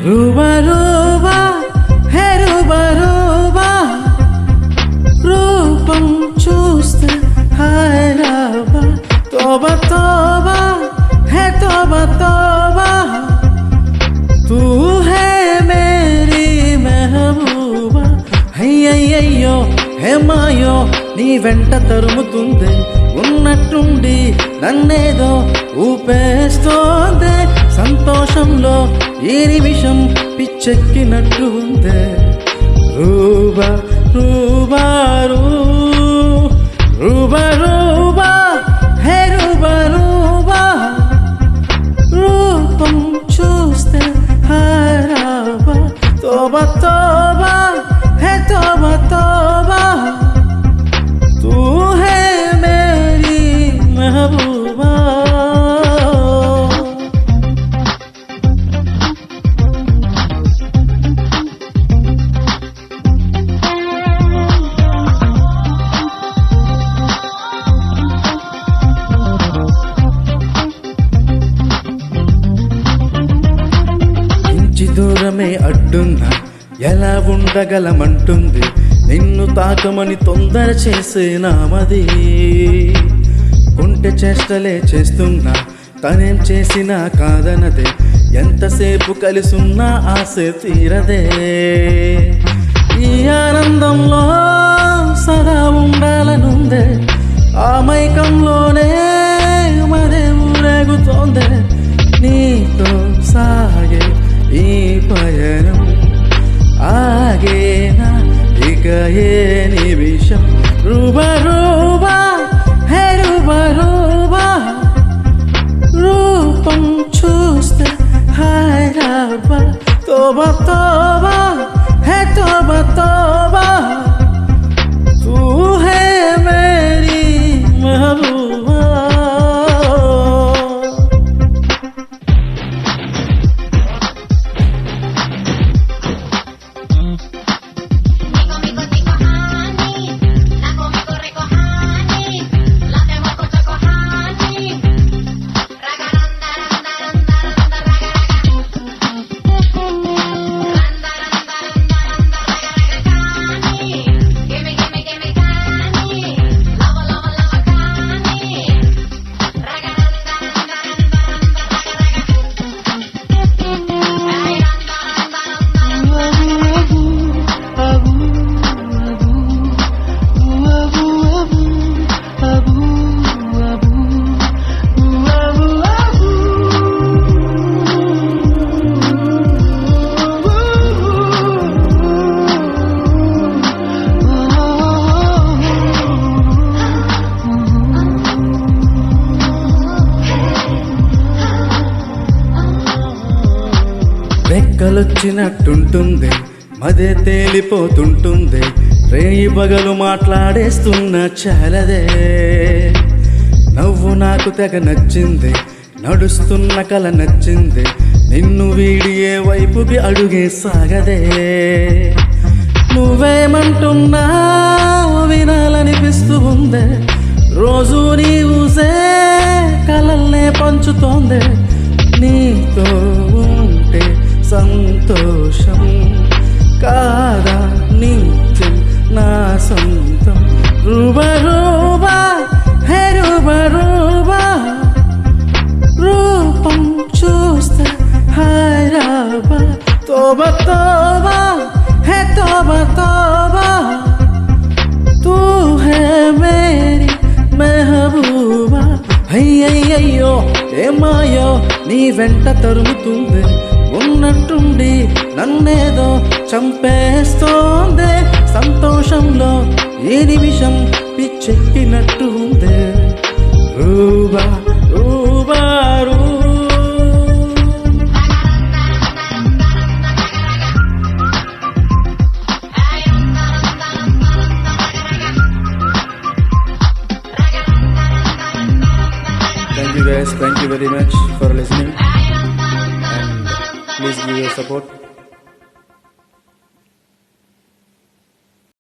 రూబా రూబా హే రూబా రూబా రూపం చూస్తే హాయ్ రాబా తోబా తోబా హే తోబా తోబా తూ హే మేరీ మెహబూబా అయ్యయ్యో హే మాయో నీ వెంట తరుముతుంది ఉన్నట్టుండి నన్నేదో ఊపేస్తోందే సంతోషంలో ఈ నిమిషం పిచ్చెక్కినట్టు ఉందే రూబా రూబా రూబా రూబా హే రూబా రూబా రూపం చూస్తే హారాబా తోబా తోబా హే తోబా తోబా తూ హే మేరీ మెహబూబా దూరమే అడ్డున్నా ఎలా ఉండగలమంటుంది నిన్ను తాకమని తొందర చేసేనామది గుంటె చేష్టలే చేస్తున్నా తనేం చేసినా కాదనదే ఎంతసేపు కలిసున్నా ఆశ తీరదే ఈ ఆనందంలో సదా ఉండాలనుందే ఆ మైకంలోనే మరే ఊరేగుతోందే నీతో సాగే ఈ పయనం ఆగేనా ఇక ఏ నిమిషం రూబా రూబా హే రూబా రూబా రూపం చూస్తే హాయ్ రాబా తోబా తోబా హే తోబా తోబా తూ హే మేరీ మెహబూబా రెక్కలొచ్చినట్టుంటుంది మదే తేలిపోతుంటుంది రేయి పగలు మాట్లాడేస్తున్న చాలదే నవ్వు నాకు తెగ నచ్చింది నడుస్తున్న కల నచ్చింది నిన్ను వీడి ఏ వైపుకి అడుగే సాగదే నువ్వేమంటున్నా వినాలనిపిస్తూ ఉందే రోజు నీ ఊసే కలల్నే పంచుతోందే నీతో ఉంటే సంతోషం కాదా నిత్యం నా సొంతం రూబా రూబా హే రూబా రూబా రూపం చూస్తే హాయ్ రాబా తోబా తోబా హే తోబా తోబా తూ హే మేరీ మెహబూబా అయ్యయ్యో ఏ మాయో నీ వెంట తరుముతుంది ఉన్నట్టుండి నన్నేదో చంపేస్తోందే సంతోషంలో ఏ నిమిషం పిచ్చెక్కినట్టు ఉందే రూబా రూబా రూ Thank you guys, thank you very much for listening, and please give your support.